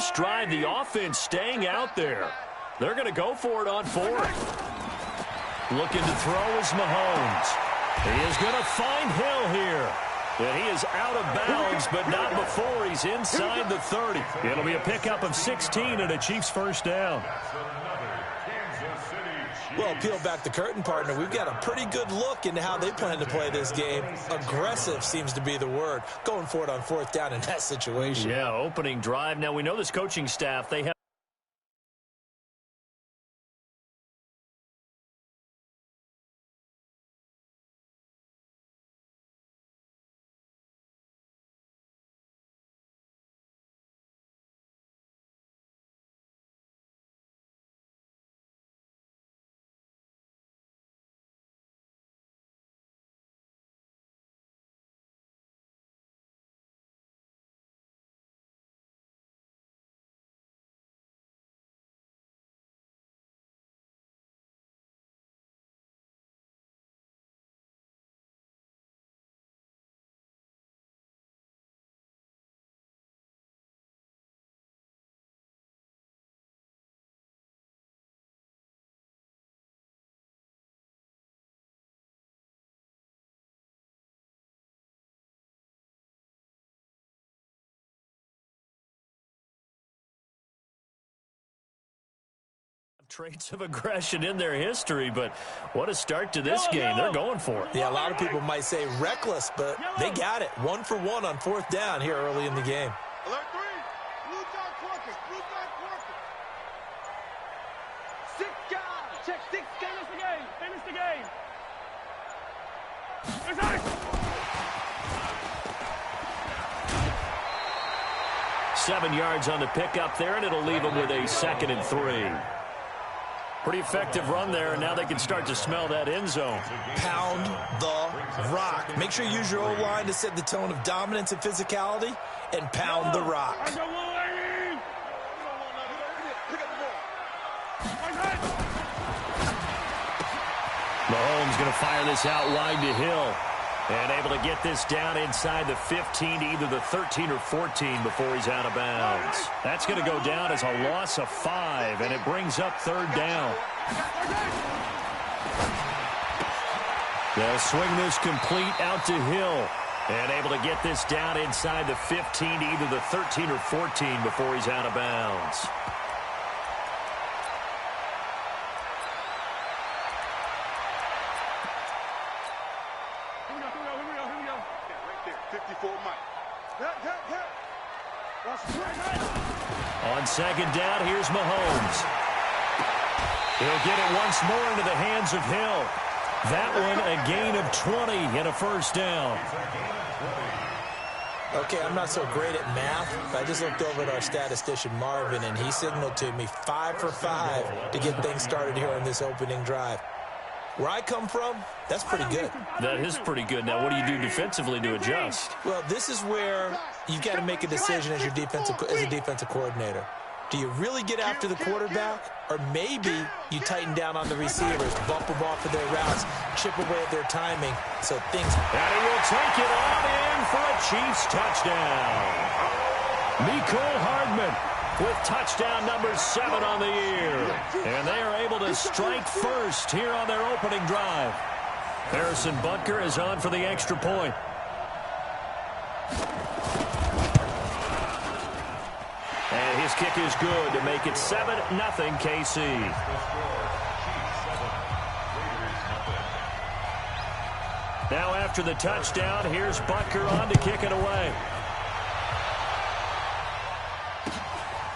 first drive, the offense staying out there. They're going to go for it on fourth. Looking to throw is Mahomes. He is going to find Hill here. And he is out of bounds, but not before he's inside the 30. It'll be a pickup of 16 and a Chiefs first down. Well, peel back the curtain, partner. We've got a pretty good look into how they plan to play this game. Aggressive seems to be the word. Going for it on fourth down in that situation. Yeah, opening drive. Now, we know this coaching staff, they have traits of aggression in their history, but what a start to this game. They're going for it. Yeah, a lot of people might say reckless, but they got it. 1 for 1 on fourth down here early in the game. Alert 3. Blue dot Corker. Blue dot Corker. 6 guys. Check 6. Finish the game. Finish the game. Inside. 7 yards on the pickup there, and it'll leave them with a 2nd and 3. Pretty effective run there, and now they can start to smell that end zone. Pound the rock. Make sure you use your O-line to set the tone of dominance and physicality, and pound the rock. Mahomes going to fire this out wide to Hill. And able to get this down inside the 15 to either the 13 or 14 before he's out of bounds. That's going to go down as a loss of 5, and it brings up 3rd down. They'll swing this complete out to Hill. And able to get this down inside the 15 to either the 13 or 14 before he's out of bounds. On 2nd down, here's Mahomes. He'll get it once more into the hands of Hill. That one a gain of 20 and a first down. Okay, I'm not so great at math, but I just looked over at our statistician, Marvin, and he signaled to me 5 for 5 to get things started here on this opening drive. Where I come from, that's pretty good. That is pretty good. Now, what do you do defensively to adjust? Well, this is where you've got to make a decision as a defensive coordinator. Do you really get after the quarterback, or maybe you tighten down on the receivers, bump them off of their routes, chip away at their timing, so things... And he will take it on in for a Chiefs touchdown. Mecole Hardman with touchdown number 7 on the year. And they are able to strike first here on their opening drive. Harrison Butker is on for the extra point. And his kick is good to make it 7-0 KC. Now after the touchdown, here's Butker on to kick it away.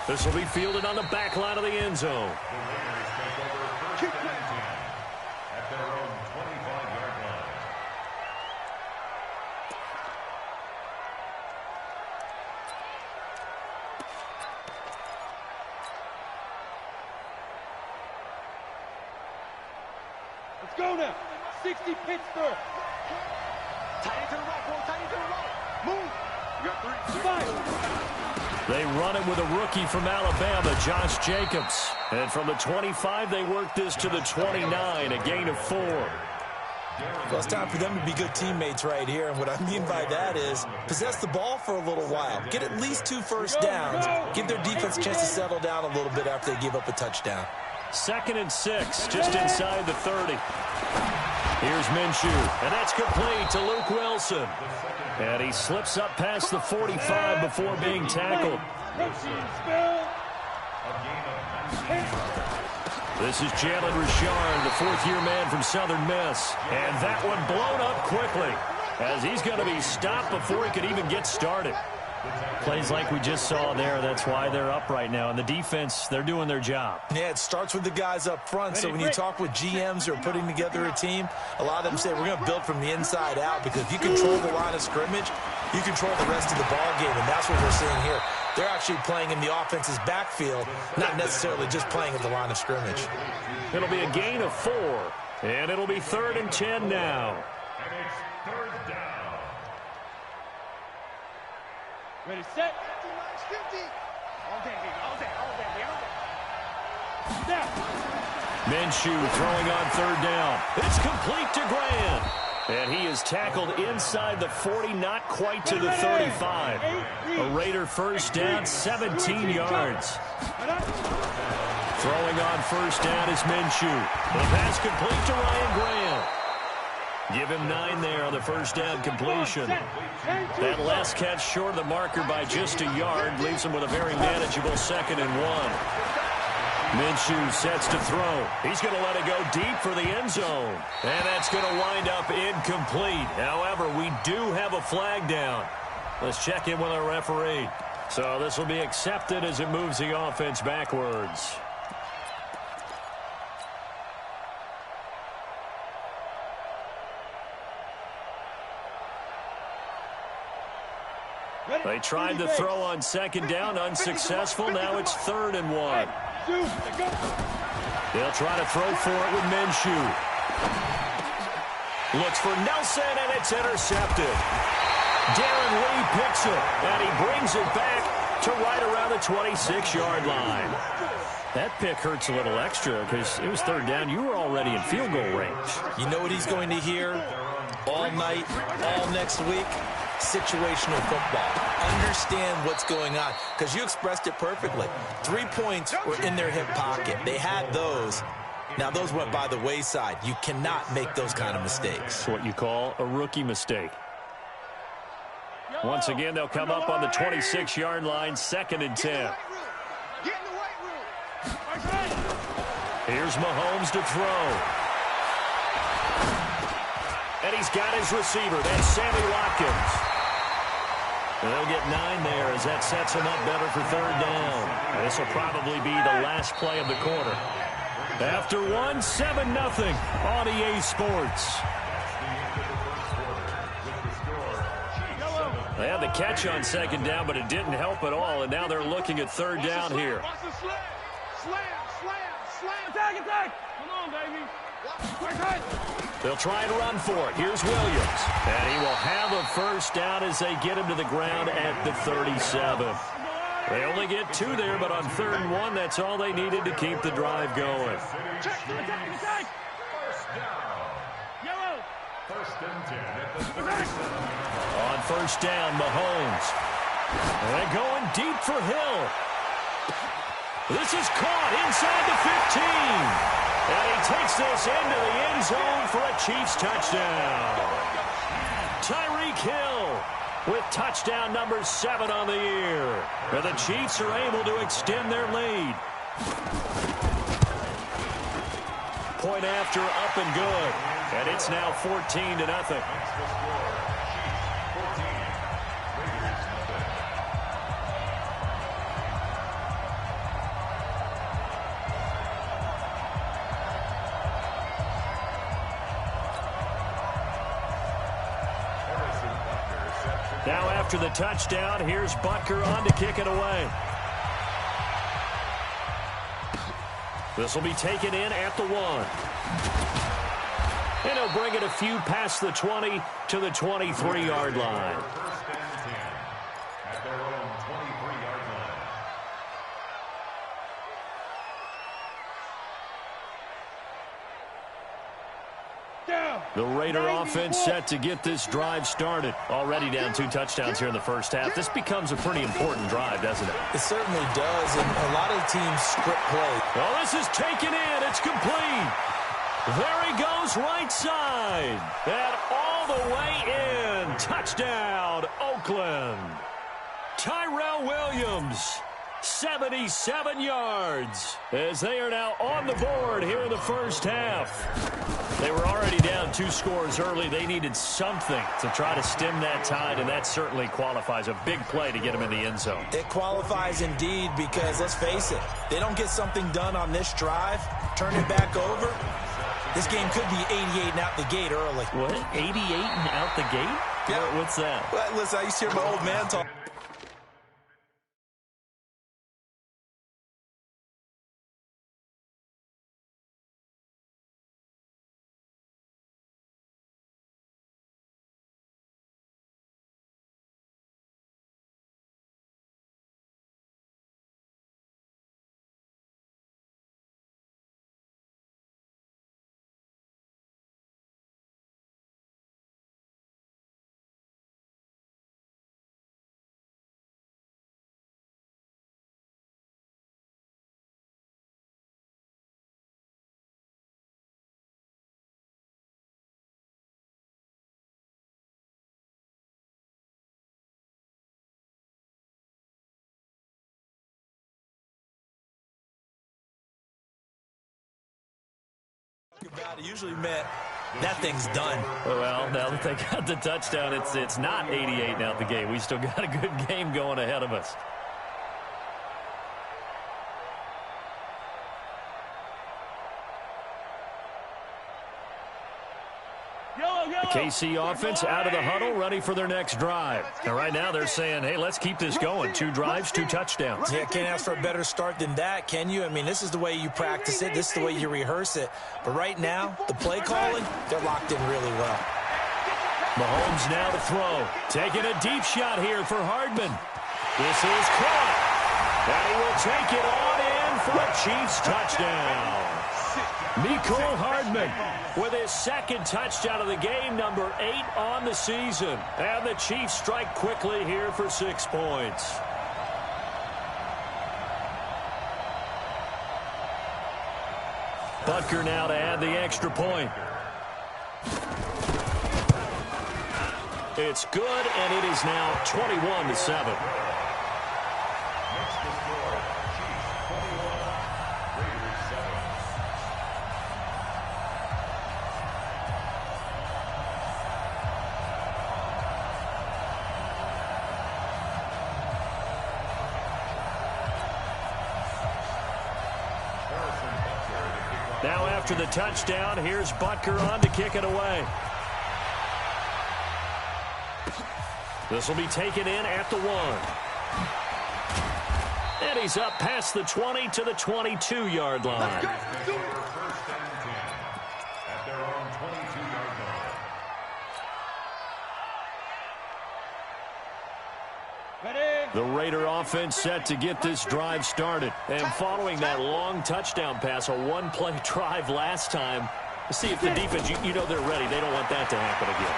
This will be fielded on the back line of the end zone. Let's go now. 60 Pittsburgh. Tight into the right, boy. Tight into the right. Move. You got 3. Fire. They run it with a rookie from Alabama, Josh Jacobs. And from the 25, they work this to the 29, a gain of 4. Well, it's time for them to be good teammates right here, and what I mean by that is possess the ball for a little while, get at least 2 first downs, give their defense a chance to settle down a little bit after they give up a touchdown. 2nd and 6, just inside the 30. Here's Minshew, and that's complete to Luke Wilson. And he slips up past the 45 before being tackled. This is Jalen Richard, the 4th-year man from Southern Miss. And that one blown up quickly as he's going to be stopped before he could even get started. Plays like we just saw there. That's why they're up right now. And the defense, they're doing their job. Yeah, it starts with the guys up front. So when you talk with GMs who are putting together a team, a lot of them say we're going to build from the inside out, because if you control the line of scrimmage, you control the rest of the ball game. And that's what we're seeing here. They're actually playing in the offense's backfield, not necessarily just playing at the line of scrimmage. It'll be a gain of 4, and it'll be 3rd and 10 now. And it's 3rd down. Ready, set. Minshew throwing on 3rd down. It's complete to Grant. And he is tackled inside the 40, not quite to the 35. A Raider first down, 17 yards. Throwing on 1st down is Minshew. The pass complete to Ryan Grant. Give him 9 there on the 1st down completion. That last catch short of the marker by just a yard leaves him with a very manageable 2nd and 1. Minshew sets to throw. He's going to let it go deep for the end zone. And that's going to wind up incomplete. However, we do have a flag down. Let's check in with our referee. So this will be accepted as it moves the offense backwards. They tried to throw on 2nd down, unsuccessful. Now it's 3rd and 1. They'll try to throw for it with Minshew. Looks for Nelson, and it's intercepted. Darren Lee picks it, and he brings it back to right around the 26-yard line. That pick hurts a little extra because it was 3rd down. You were already in field goal range. You know what he's going to hear all night, all next week? Situational football. Understand what's going on, because you expressed it perfectly. 3 points were in their hip pocket. They had those. Now, those went by the wayside. You cannot make those kind of mistakes. It's what you call a rookie mistake. Once again, they'll come up on the 26-yard line, 2nd and 10. Here's Mahomes to throw. And he's got his receiver. That's Sammy Watkins. They'll get 9 there as that sets him up better for 3rd down. This will probably be the last play of the quarter. After 1, 7-0 on EA Sports. They had the catch on 2nd down, but it didn't help at all, and now they're looking at 3rd down here. Come on, baby. They'll try and run for it. Here's Williams. And he will have a 1st down as they get him to the ground at the 37. They only get 2 there, but on 3rd and 1, that's all they needed to keep the drive going. Attack. Yellow. 1st and 10 at the 37. On 1st down, Mahomes. And they're going deep for Hill. This is caught inside the 15. And he takes this into the end zone for a Chiefs touchdown. Tyreek Hill with touchdown number 7 on the year. And the Chiefs are able to extend their lead. Point after, up and good. And it's now 14-0. Now after the touchdown, here's Butker on to kick it away. This will be taken in at the 1. And he'll bring it a few past the 20 to the 23-yard line. At their own 23-yard line. The Raider offense set to get this drive started. Already down 2 touchdowns here in the first half. This becomes a pretty important drive, doesn't it? It certainly does, and a lot of teams script play. Well, this is taken in. It's complete. There he goes right side. And all the way in. Touchdown, Oakland. Tyrell Williams, 77 yards, as they are now on the board here in the first half. They were already down 2 scores early. They needed something to try to stem that tide, and that certainly qualifies. A big play to get them in the end zone. It qualifies indeed because, let's face it, they don't get something done on this drive, turn it back over, this game could be 88 and out the gate early. What? 88 and out the gate? Yeah. What's that? Well, listen, I used to hear my old man talk. About it usually meant that thing's done. Well, now that they got the touchdown, it's not 88 and out the gate. We still got a good game going ahead of us. The KC offense out of the huddle, ready for their next drive. And right now they're saying, hey, let's keep this going. 2 drives, 2 touchdowns. Yeah, can't ask for a better start than that, can you? I mean, this is the way you practice it. This is the way you rehearse it. But right now, the play calling, they're locked in really well. Mahomes now to throw. Taking a deep shot here for Hardman. This is caught. And he will take it on in for a Chiefs touchdown. Mecole Hardman with his 2nd touchdown of the game, number 8 on the season. And the Chiefs strike quickly here for 6 points. Butker now to add the extra point. It's good, and it is now 21-7. Now after the touchdown, here's Butker on to kick it away. This will be taken in at the 1. And he's up past the 20 to the 22-yard line. First and 10 at their own 22-yard line. The Raider offense set to get this drive started. And following that long touchdown pass, a 1-play drive last time, let's see if the defense, you know they're ready. They don't want that to happen again.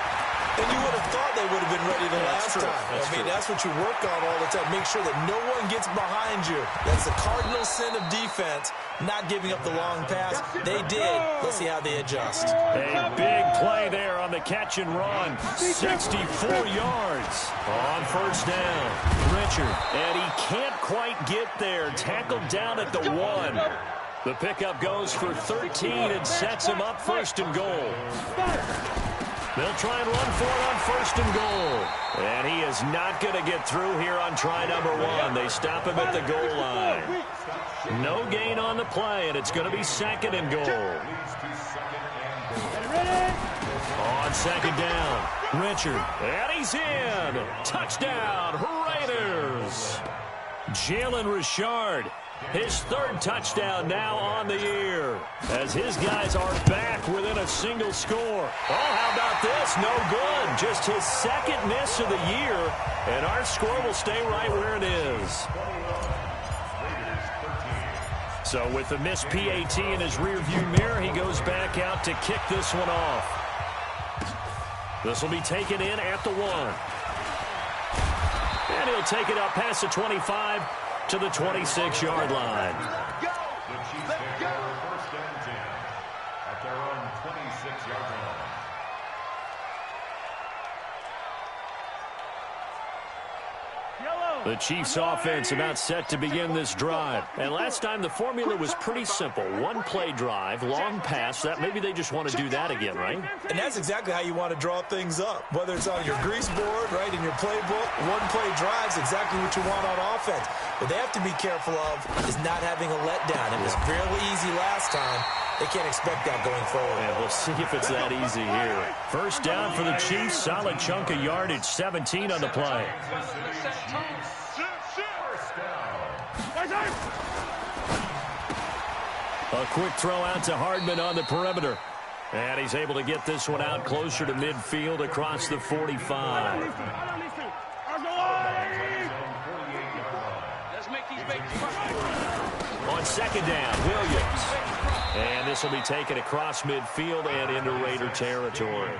And you would have thought they would have been ready the last time. That's what you work on all the time. Make sure that no one gets behind you. That's the cardinal sin of defense, not giving up the long pass. They did. Let's see how they adjust. A big play there on the catch and run. 64 yards on first down. Richard, and he can't quite get there. Tackled down at the 1. The pickup goes for 13 and sets him up 1st and goal. They'll try and run for it on 1st and goal. And he is not going to get through here on try number 1. They stop him at the goal line. No gain on the play, and it's going to be 2nd and goal. On 2nd down, Richard. And he's in. Touchdown, Raiders. Jalen Richard. His 3rd touchdown now on the year as his guys are back within a single score. Oh, how about this? No good. Just his 2nd miss of the year, and our score will stay right where it is. So with the missed PAT in his rearview mirror, he goes back out to kick this one off. This will be taken in at the 1. And he'll take it up past the 25 to the 26-yard line. The Chiefs take over 1st and 10 at their own 26-yard line. The Chiefs offense about set to begin this drive. And last time the formula was pretty simple. One play drive, long pass. That maybe they just want to do that again, right? And that's exactly how you want to draw things up. Whether it's on your grease board, right, in your playbook, one play drive is exactly what you want on offense. What they have to be careful of is not having a letdown. It was fairly easy last time. They can't expect that going forward. Yeah, we'll see if it's that easy here. First down for the Chiefs. Solid chunk of yardage. 17 on the play. A quick throw out to Hardman on the perimeter. And he's able to get this one out closer to midfield across the 45. On second down, Williams. And this will be taken across midfield and into Raider territory.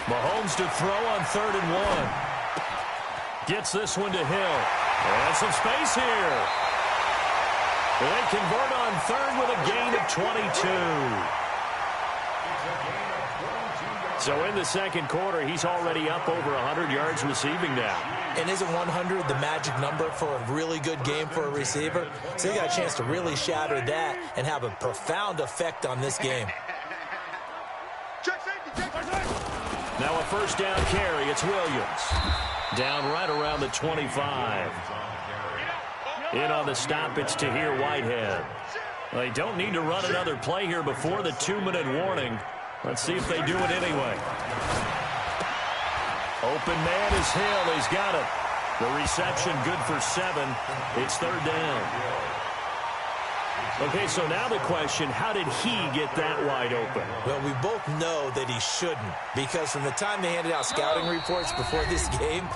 Mahomes to throw on 3rd and 1. Gets this one to Hill. And some space here. They convert on 3rd with a gain of 22. So in the second quarter, he's already up over 100 yards receiving now. And isn't 100 the magic number for a really good game for a receiver? So he got a chance to really shatter that and have a profound effect on this game. Now a first down carry. It's Williams. Down right around the 25. In on the stop, it's Tahir Whitehead. They don't need to run another play here before the 2-minute warning. Let's see if they do it anyway. Open man is Hill. He's got it. The reception good for 7. It's 3rd down. Okay, so now the question, how did he get that wide open? Well, we both know that he shouldn't, because from the time they handed out scouting reports before this game,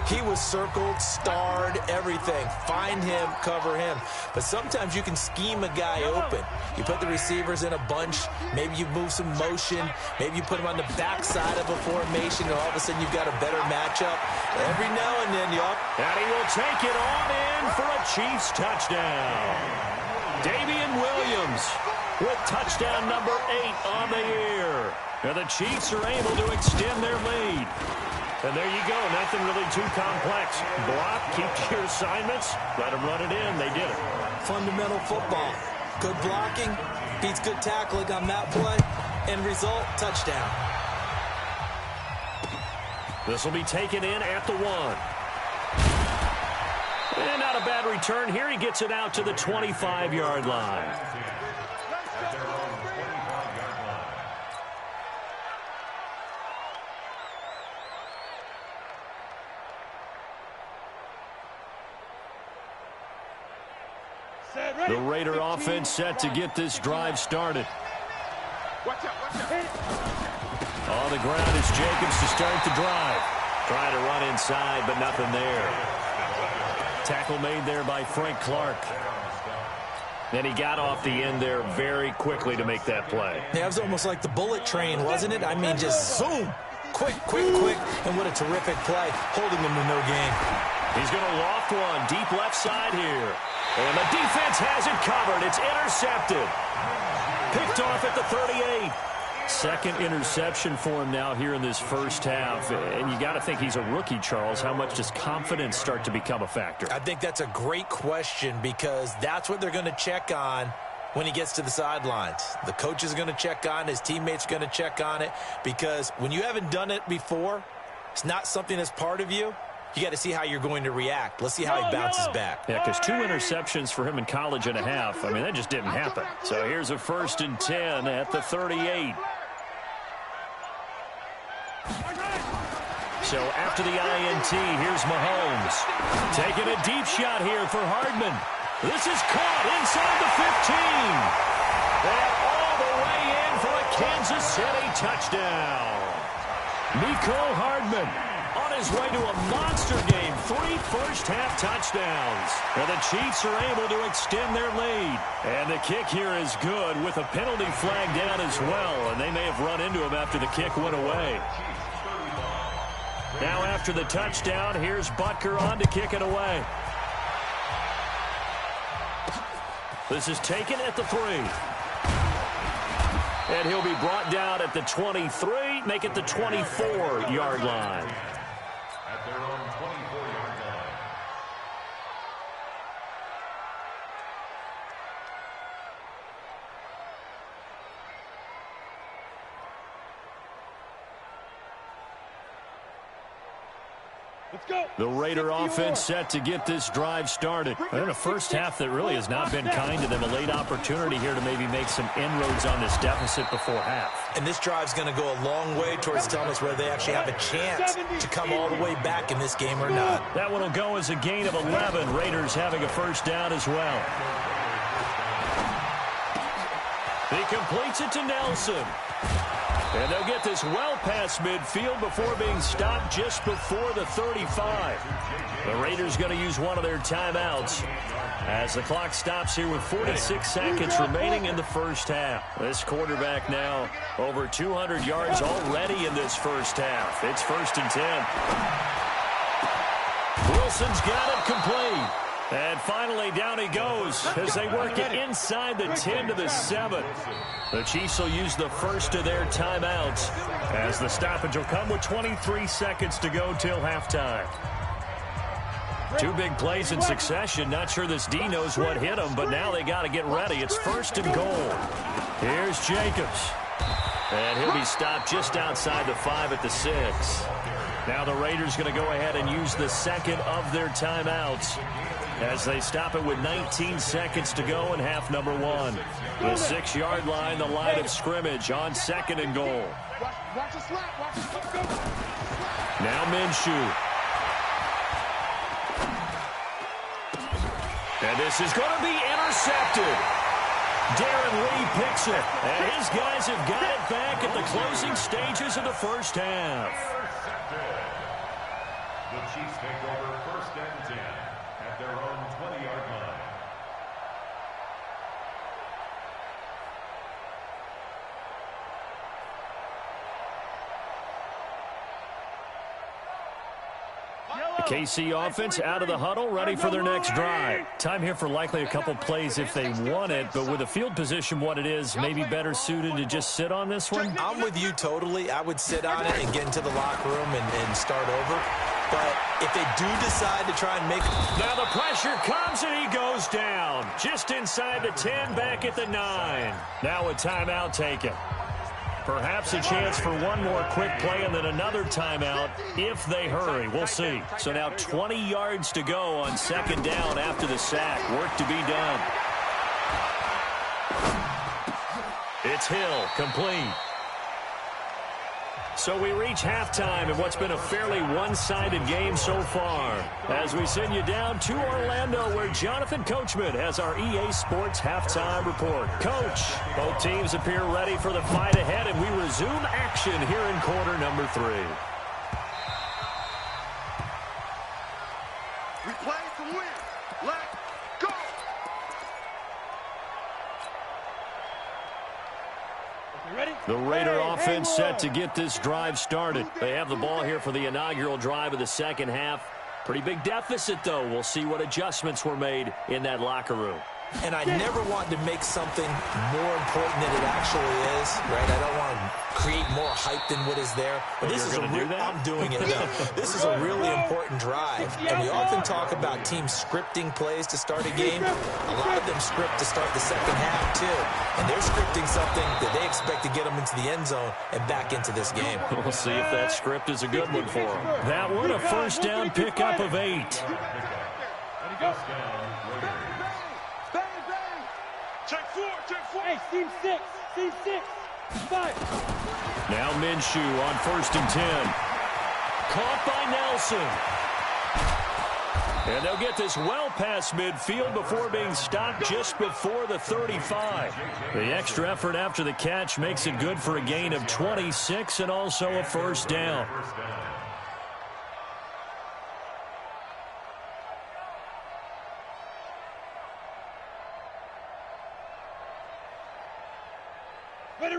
he was circled, starred, everything. Find him, cover him. But sometimes you can scheme a guy open. You put the receivers in a bunch. Maybe you move some motion. Maybe you put him on the backside of a formation, and all of a sudden you've got a better matchup. Every now and then, yup. And he will take it on in for a Chiefs touchdown. Damian Williams with touchdown number 8 on the year. And the Chiefs are able to extend their lead. And there you go. Nothing really too complex. Block, keep to your assignments, let them run it in. They did it. Fundamental football. Good blocking beats good tackling on that play. End result, touchdown. This will be taken in at the 1. And not a bad return here. He gets it out to the 25-yard line. The Raider offense set to get this drive started. On the ground is Jacobs to start the drive. Trying to run inside, but nothing there. Tackle made there by Frank Clark. And he got off the end there very quickly to make that play. Yeah, it was almost like the bullet train, wasn't it? I mean, just zoom. Quick, quick, quick. And what a terrific play, holding him to no gain. He's going to loft one deep left side here. And the defense has it covered. It's intercepted. Picked off at the 38. Second interception for him now here in this first half. And you got to think he's a rookie, Charles. How much does confidence start to become a factor? I think that's a great question, because that's what they're going to check on when he gets to the sidelines. The coach is going to check on, his teammates are going to check on it, because when you haven't done it before, it's not something that's part of you. You got to see how you're going to react. Let's see how he bounces back. Yeah, because 2 interceptions for him in college and a half. I mean, that just didn't happen. So here's a 1st and 10 at the 38. So after the INT, here's Mahomes. Taking a deep shot here for Hardman. This is caught inside the 15. And all the way in for a Kansas City touchdown. Mecole Hardman on his way to a monster game. 3 first-half touchdowns. And the Chiefs are able to extend their lead. And the kick here is good with a penalty flag down as well. And they may have run into him after the kick went away. Now after the touchdown, here's Butker on to kick it away. This is taken at the 3. And he'll be brought down at the 23, make it the 24-yard line. At their own 24-yard line. Let's go. The Raider offense set to get this drive started. In a first half that really has not been kind to them. A late opportunity here to maybe make some inroads on this deficit before half. And this drive's going to go a long way towards telling us whether they actually have a chance to come all the way back in this game or not. That one will go as a gain of 11. Raiders having a first down as well. He completes it to Nelson. And they'll get this well past midfield before being stopped just before the 35. The Raiders going to use one of their timeouts as the clock stops here with 46 seconds remaining in the first half. This quarterback now over 200 yards already in this first half. It's 1st and 10. Wilson's got it complete. And finally, down he goes as they work it inside the 10 to the 7. The Chiefs will use the first of their timeouts as the stoppage will come with 23 seconds to go till halftime. 2 big plays in succession. Not sure this D knows what hit him, but now they got to get ready. It's 1st and goal. Here's Jacobs. And he'll be stopped just outside the 5 at the 6. Now the Raiders going to go ahead and use the second of their timeouts as they stop it with 19 seconds to go in half number 1. The 6-yard line, the line of scrimmage on 2nd and goal. Now Minshew. And this is going to be intercepted. Darren Lee picks it. And his guys have got it back at the closing stages of the first half. The Chiefs take over 1st and 10 at their own 20-yard line. The KC offense out of the huddle, ready for their next drive. Time here for likely a couple plays if they want it, but with the field position what it is, maybe better suited to just sit on this one? I'm with you totally. I would sit on it and get into the locker room and start over. But if they do decide to try and make... Now the pressure comes and he goes down. Just inside the 10, back at the 9. Now a timeout taken. Perhaps a chance for one more quick play and then another timeout if they hurry. We'll see. So now 20 yards to go on 2nd down after the sack. Work to be done. It's Hill, complete. So we reach halftime in what's been a fairly one-sided game so far. As we send you down to Orlando, where Jonathan Coachman has our EA Sports halftime report. Coach, both teams appear ready for the fight ahead, and we resume action here in quarter number 3. We play to win. Let's go. Ready? The Raider offense set to get this drive started. They have the ball here for the inaugural drive of the second half. Pretty big deficit, though. We'll see what adjustments were made in that locker room. And I never want to make something more important than it actually is, right? I don't want to create more hype than what is there. But this is I'm doing it now. This is a really important drive. And we often talk about teams scripting plays to start a game. A lot of them script to start the second half, too. And they're scripting something that they expect to get them into the end zone and back into this game. We'll see if that script is a good one for them. That one, a first down pickup of 8. Ready, go. Check 4. Hey, team 6. 5. Now Minshew on 1st and 10. Caught by Nelson. And they'll get this well past midfield before being stopped just before the 35. The extra effort after the catch makes it good for a gain of 26 and also a first down.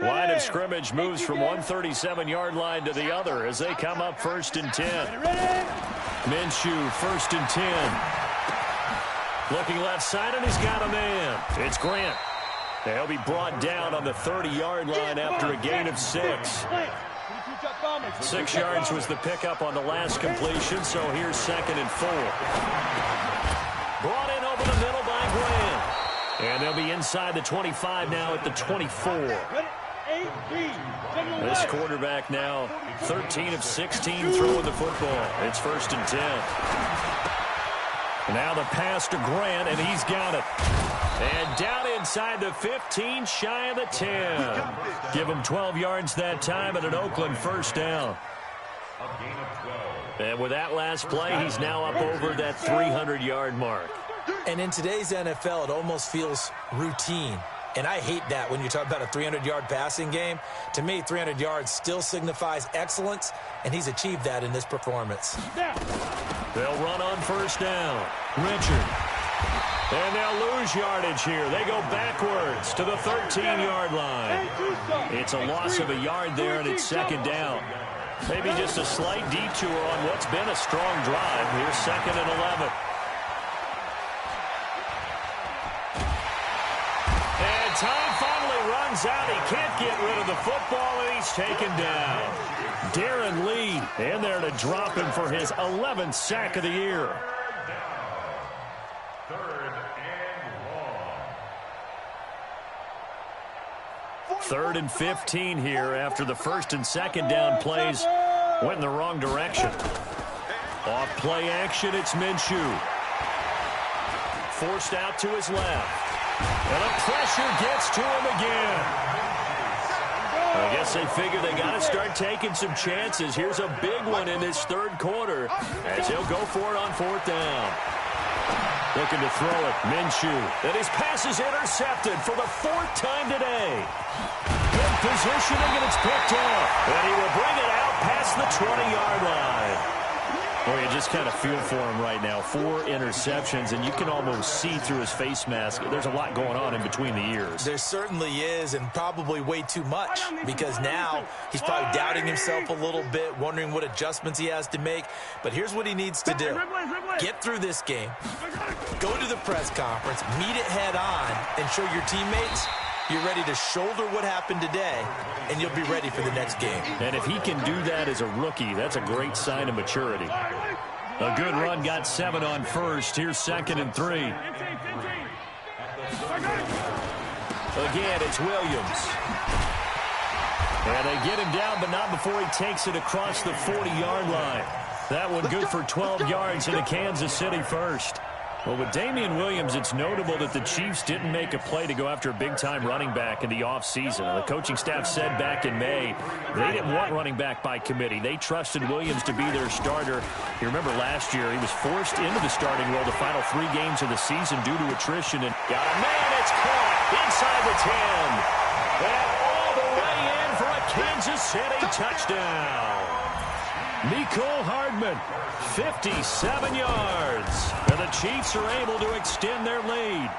Line of scrimmage moves from one 37-yard line to the other as they come up 1st and 10. Minshew, 1st and 10. Looking left side, and he's got a man. It's Grant. He'll be brought down on the 30-yard line after a gain of 6. 6 yards was the pickup on the last completion, so here's 2nd and 4. Brought in over the middle by Grant. And they'll be inside the 25 now at the 24. This quarterback now 13 of 16 throwing the football. It's 1st and 10. Now the pass to Grant, and he's got it. And down inside the 15, shy of the 10. Give him 12 yards that time and an Oakland first down. And with that last play, he's now up over that 300-yard mark. And in today's NFL, it almost feels routine. And I hate that when you talk about a 300-yard passing game. To me, 300 yards still signifies excellence, and he's achieved that in this performance. They'll run on first down. Richard. And they'll lose yardage here. They go backwards to the 13-yard line. It's a loss of a yard there, and it's 2nd down. Maybe just a slight detour on what's been a strong drive. Here's 2nd and 11. And time finally runs out. He can't get rid of the football, and he's taken down. Darren Lee in there to drop him for his 11th sack of the year. 3rd and 15 here after the 1st and 2nd down plays went in the wrong direction. Off play action, it's Minshew. Forced out to his left. And the pressure gets to him again. I guess they figure they got to start taking some chances. Here's a big one in this 3rd quarter as he'll go for it on 4th down. Looking to throw it, Minshew. And his pass is intercepted for the 4th time today. Good positioning, and it's picked up. And he will bring it out past the 20-yard line. Well, you just kind of feel for him right now. 4 interceptions, and you can almost see through his face mask. There's a lot going on in between the ears. There certainly is, and probably way too much, because now he's probably doubting himself a little bit, wondering what adjustments he has to make. But here's what he needs to do. Get through this game. Go to the press conference, meet it head on, and show your teammates you're ready to shoulder what happened today, and you'll be ready for the next game. And if he can do that as a rookie, that's a great sign of maturity. A good run, got 7 on first. Here's 2nd and 3. Again, it's Williams. And they get him down, but not before he takes it across the 40-yard line. That one good for 12 yards into Kansas City first. Well, with Damian Williams, it's notable that the Chiefs didn't make a play to go after a big-time running back in the offseason. The coaching staff said back in May they didn't want running back by committee. They trusted Williams to be their starter. You remember last year he was forced into the starting role the final 3 games of the season due to attrition. And got a man, it's caught inside the 10. And all the way in for a Kansas City touchdown. Mecole Hardman, 57 yards. And the Chiefs are able to extend their lead.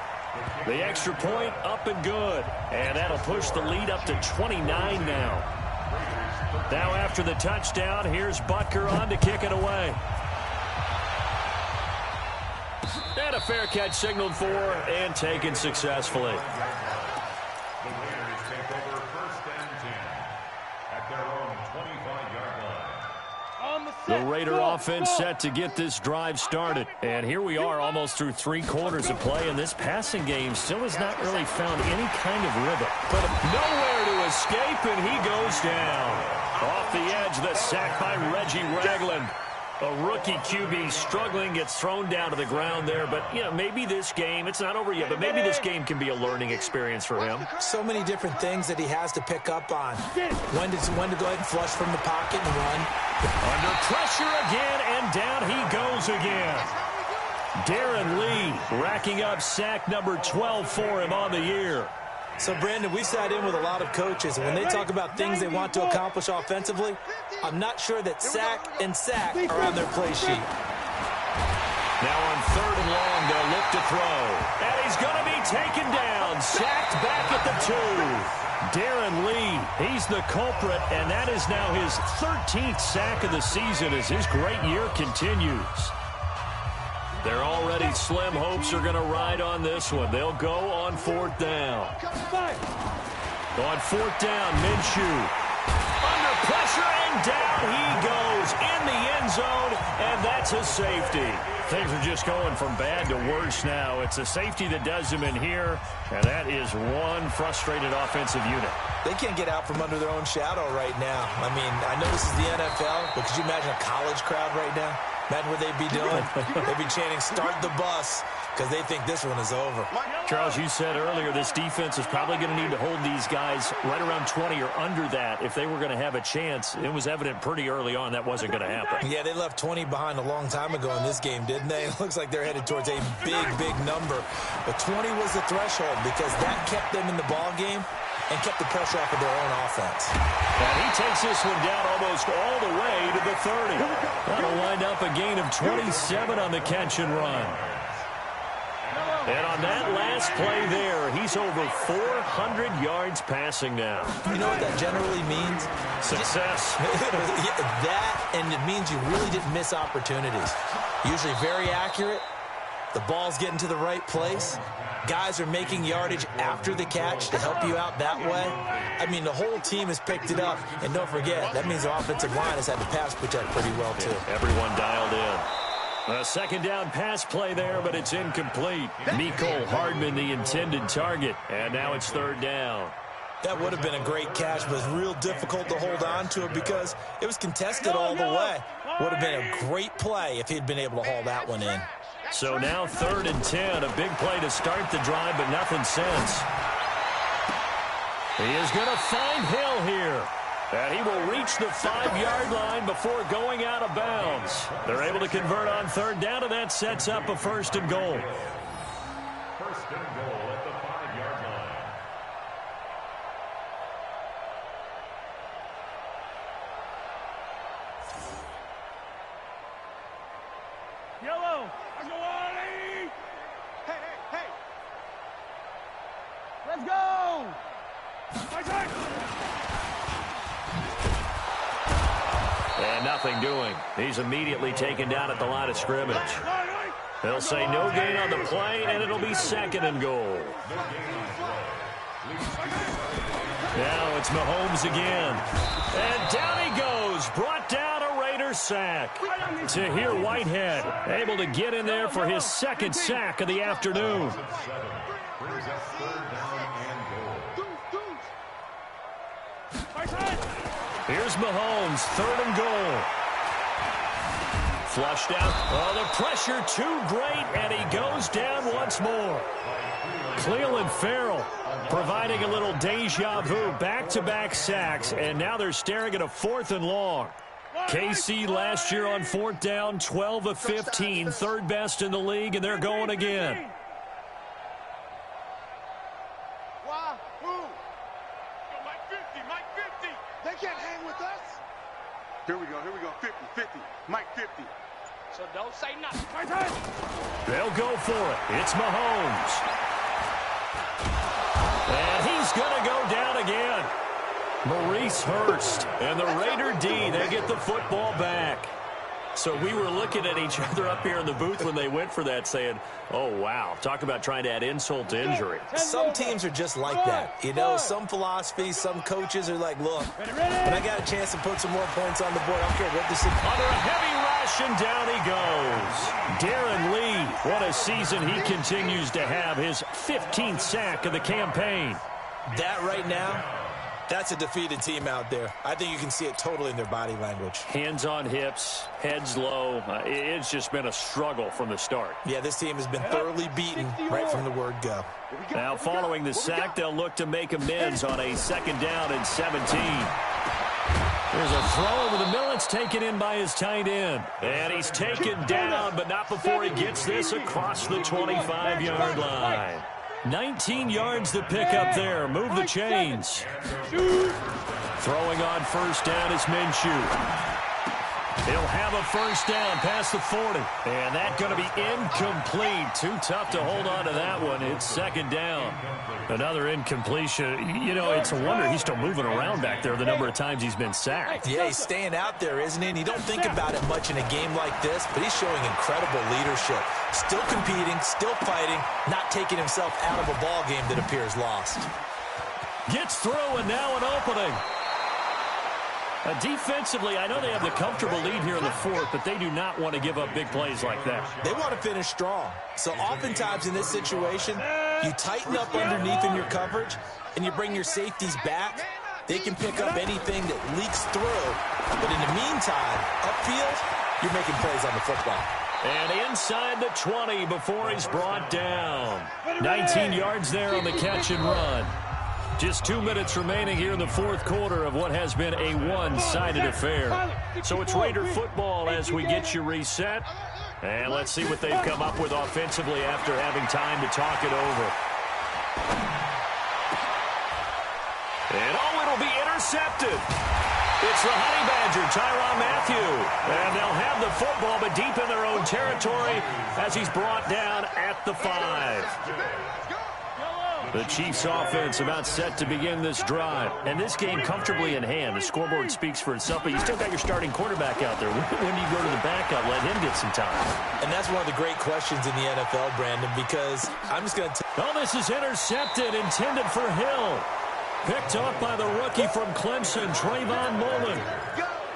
The extra point up and good. And that'll push the lead up to 29 now. Now after the touchdown, here's Butker on to kick it away. And a fair catch signaled for and taken successfully. The Raider offense set to get this drive started. And here we are almost through 3 quarters of play, and this passing game still has not really found any kind of rhythm. But nowhere to escape, and he goes down. Off the edge, the sack by Reggie Ragland. A rookie QB struggling, gets thrown down to the ground there. But, you know, maybe this game, it's not over yet, but maybe this game can be a learning experience for him. So many different things that he has to pick up on. When to go ahead and flush from the pocket and run. Under pressure again, and down he goes again. Darren Lee racking up sack number 12 for him on the year. So, Brandon, we've sat in with a lot of coaches, and when they talk about things they want to accomplish offensively, I'm not sure that sack and sack are on their play sheet. Now on 3rd and long, they'll look to throw. And he's going to be taken down, sacked back at the 2. Darren Lee, he's the culprit, and that is now his 13th sack of the season as his great year continues. Their already slim hopes are going to ride on this one. They'll go on 4th down. On 4th down, Minshew. Under pressure, and down he goes in the end zone, and that's a safety. Things are just going from bad to worse now. It's a safety that does them in here, and that is one frustrated offensive unit. They can't get out from under their own shadow right now. I mean, I know this is the NFL, but could you imagine a college crowd right now? Imagine what they'd be doing. They'd be chanting, "Start the bus," because they think this one is over. Charles, you said earlier this defense is probably going to need to hold these guys right around 20 or under that if they were going to have a chance. It was evident pretty early on that wasn't going to happen. Yeah, they left 20 behind a long time ago in this game, didn't they? It looks like they're headed towards a big, big number. But 20 was the threshold because that kept them in the ball game and kept the pressure off of their own offense. And he takes this one down almost all the way to the 30. That'll wind up a gain of 27 on the catch and run. And on that last play there, he's over 400 yards passing now. You know what that generally means? Success. That, and it means you really didn't miss opportunities. Usually very accurate. The ball's getting to the right place. Guys are making yardage after the catch to help you out that way. I mean, the whole team has picked it up. And don't forget, that means the offensive line has had to pass protect pretty well, too. Everyone dialed in. A 2nd down pass play there, but it's incomplete. Mecole Hardman, the intended target. And now it's 3rd down. That would have been a great catch, but it's real difficult to hold on to it because it was contested all the way. Would have been a great play if he'd been able to haul that one in. So now 3rd and 10, a big play to start the drive, but nothing since. He is going to find Hill here. And he will reach the 5-yard line before going out of bounds. They're able to convert on 3rd down, and that sets up a 1st and goal. 1st and goal at the 5-yard line. Yellow. Hey, hey, hey. Let's go. And nothing doing. He's immediately taken down at the line of scrimmage. They'll say no gain on the play, and it'll be 2nd and goal. Now it's Mahomes again. And down he goes. Brought down a Raider sack. Tahir Whitehead able to get in there for his 2nd sack of the afternoon. Here's Mahomes, 3rd and goal. Flushed out. Oh, the pressure too great, and he goes down once more. Clelin Ferrell providing a little deja vu, back-to-back sacks, and now they're staring at a 4th and long. KC last year on 4th down, 12 of 15, 3rd best in the league, and they're going again. Here we go, 50, Mike 50. So don't say nothing. They'll go for it. It's Mahomes. And he's going to go down again. Maurice Hurst and the Raider D, they get the football back. So we were looking at each other up here in the booth when they went for that saying, oh, wow, talk about trying to add insult to injury. Some teams are just like that. You know, some philosophies, some coaches are like, look, when I got a chance to put some more points on the board, I don't care what this is. Under a heavy rush, and down he goes. Darren Lee, what a season he continues to have, his 15th sack of the campaign. That right now, that's a defeated team out there. I think you can see it totally in their body language. Hands on hips, heads low. It's just been a struggle from the start. Yeah, this team has been thoroughly beaten right from the word go. Now, following the sack, they'll look to make amends on a 2nd down and 17. There's a throw over the middle. It's taken in by his tight end. And he's taken down, but not before he gets this across the 25-yard line. 19 yards to pick up there. Move the chains. Throwing on first down is Minshew. He'll have a first down past the 40. And that's going to be incomplete. Too tough to hold on to that one. It's second down. Another incompletion. You know, it's a wonder he's still moving around back there the number of times he's been sacked. Yeah, he's staying out there, isn't he? And you don't think about it much in a game like this, but he's showing incredible leadership. Still competing, still fighting, not taking himself out of a ball game that appears lost. Gets through, and now an opening. Defensively, I know they have the comfortable lead here in the fourth, but they do not want to give up big plays like that. They want to finish strong. So oftentimes in this situation, you tighten up underneath in your coverage, and you bring your safeties back. They can pick up anything that leaks through. But in the meantime, upfield, you're making plays on the football. And inside the 20 before he's brought down. 19 yards there on the catch and run. Just 2 minutes remaining here in the fourth quarter of what has been a one-sided affair. So it's Raider football as we get you reset. And let's see what they've come up with offensively after having time to talk it over. And it'll be intercepted. It's the Honey Badger, Tyrann Mathieu. And they'll have the football, but deep in their own territory as he's brought down at the 5. The Chiefs offense about set to begin this drive. And this game comfortably in hand. The scoreboard speaks for itself, but you still got your starting quarterback out there. When do you go to the backup, let him get some time? And that's one of the great questions in the NFL, Brandon, because I'm just going to... Oh, this is intercepted, intended for Hill. Picked up by the rookie from Clemson, Trayvon Mullen.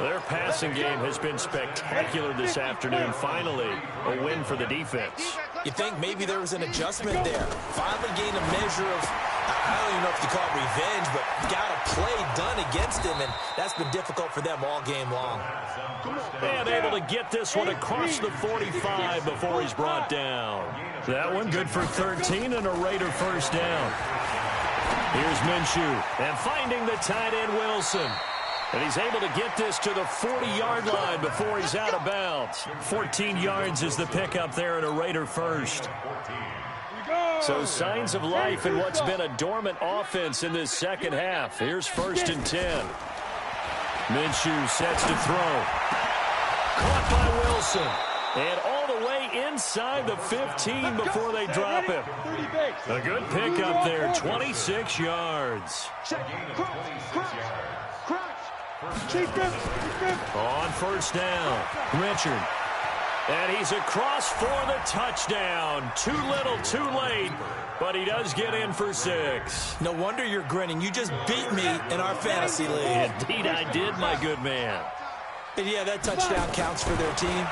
Their passing game has been spectacular this afternoon. Finally, a win for the defense. You think maybe there was an adjustment there. Finally gained a measure of, I don't even know if you call it revenge, but got a play done against him, and that's been difficult for them all game long. And able to get this one across the 45 before he's brought down. That one good for 13 and a Raider first down. Here's Minshew, and finding the tight end Wilson. And he's able to get this to the 40-yard line before he's out of bounds. 14 yards is the pickup there at a Raider first. So signs of life in what's been a dormant offense in this second half. Here's 1st and 10. Minshew sets to throw. Caught by Wilson. And all the way inside the 15 before they drop him. A good pickup there, 26 yards. On first down, Richard. And he's across for the touchdown. Too little, too late, but he does get in for 6. No wonder you're grinning. You just beat me in our fantasy league. Indeed I did, my good man. And yeah, that touchdown counts for their team,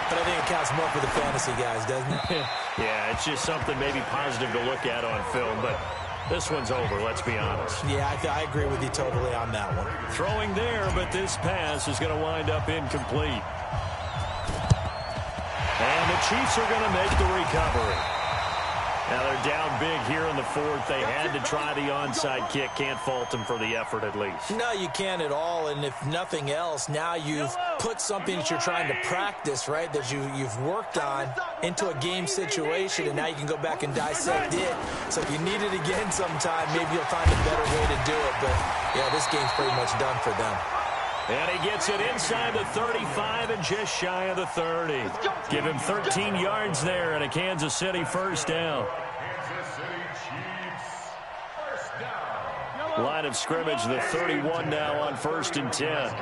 but I think it counts more for the fantasy guys, doesn't it? Yeah, it's just something maybe positive to look at on film, but this one's over, let's be honest. Yeah, I agree with you totally on that one. Throwing there, but this pass is going to wind up incomplete. And the Chiefs are going to make the recovery. Now they're down big here in the fourth. They had to try the onside kick. Can't fault them for the effort at least. No, you can't at all. And if nothing else, now you've put something that you're trying to practice, right, that you've worked on into a game situation, and now you can go back and dissect it. So if you need it again sometime, maybe you'll find a better way to do it. But, yeah, this game's pretty much done for them. And he gets it inside the 35 and just shy of the 30. Give him 13 yards there and a Kansas City first down. Line of scrimmage, the 31 now on 1st and 10.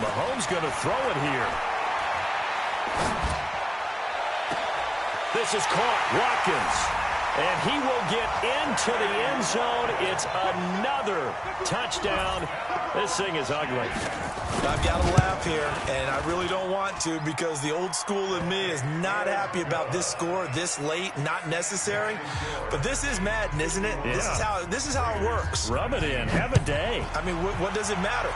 Mahomes going to throw it here. This is caught. Watkins. And he will get into the end zone. It's another touchdown. This thing is ugly. I've got to laugh here, and I really don't want to because the old school in me is not happy about this score this late, not necessary. But this is Madden, isn't it? Yeah. This is how it works. Rub it in. Have a day. I mean, what does it matter?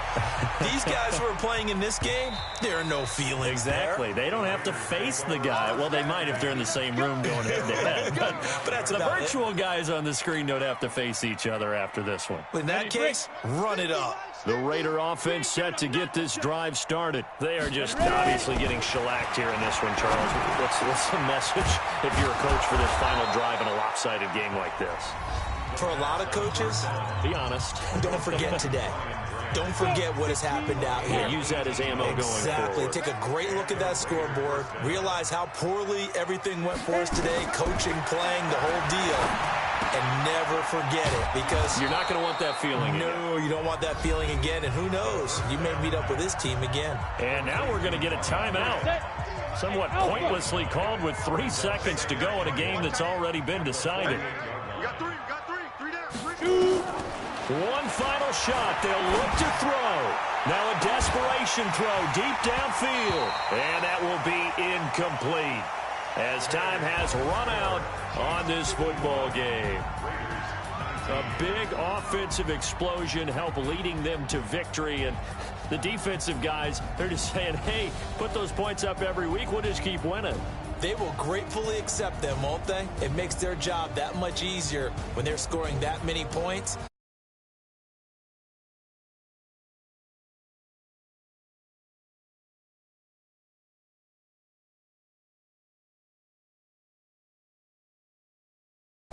These guys who are playing in this game, there are no feelings Exactly. there. They don't have to face the guy. Well, they might if they're in the same room going head-to-head. But that's the about virtual guys on the screen don't have to face each other after this one. In that case, run it up. The Raider offense set to get this drive started. They are just obviously getting shellacked here in this one, Charles. What's the message if you're a coach for this final drive in a lopsided game like this? For a lot of coaches, be honest. Don't forget today. Don't forget what has happened out here. Yeah, use that as ammo going forward. Exactly. Take a great look at that scoreboard. Realize how poorly everything went for us today, coaching, playing, the whole deal. And never forget it, because you're not going to want that feeling again. No, you don't want that feeling again. And who knows? You may meet up with this team again. And now we're going to get a timeout. Somewhat pointlessly called with 3 seconds to go in a game that's already been decided. You got three down. One final shot. They'll look to throw. Now a desperation throw deep downfield. And that will be incomplete as time has run out on this football game. A big offensive explosion helped leading them to victory. And the defensive guys, they're just saying, hey, put those points up every week. We'll just keep winning. They will gratefully accept them, won't they? It makes their job that much easier when they're scoring that many points.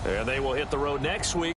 And they will hit the road next week.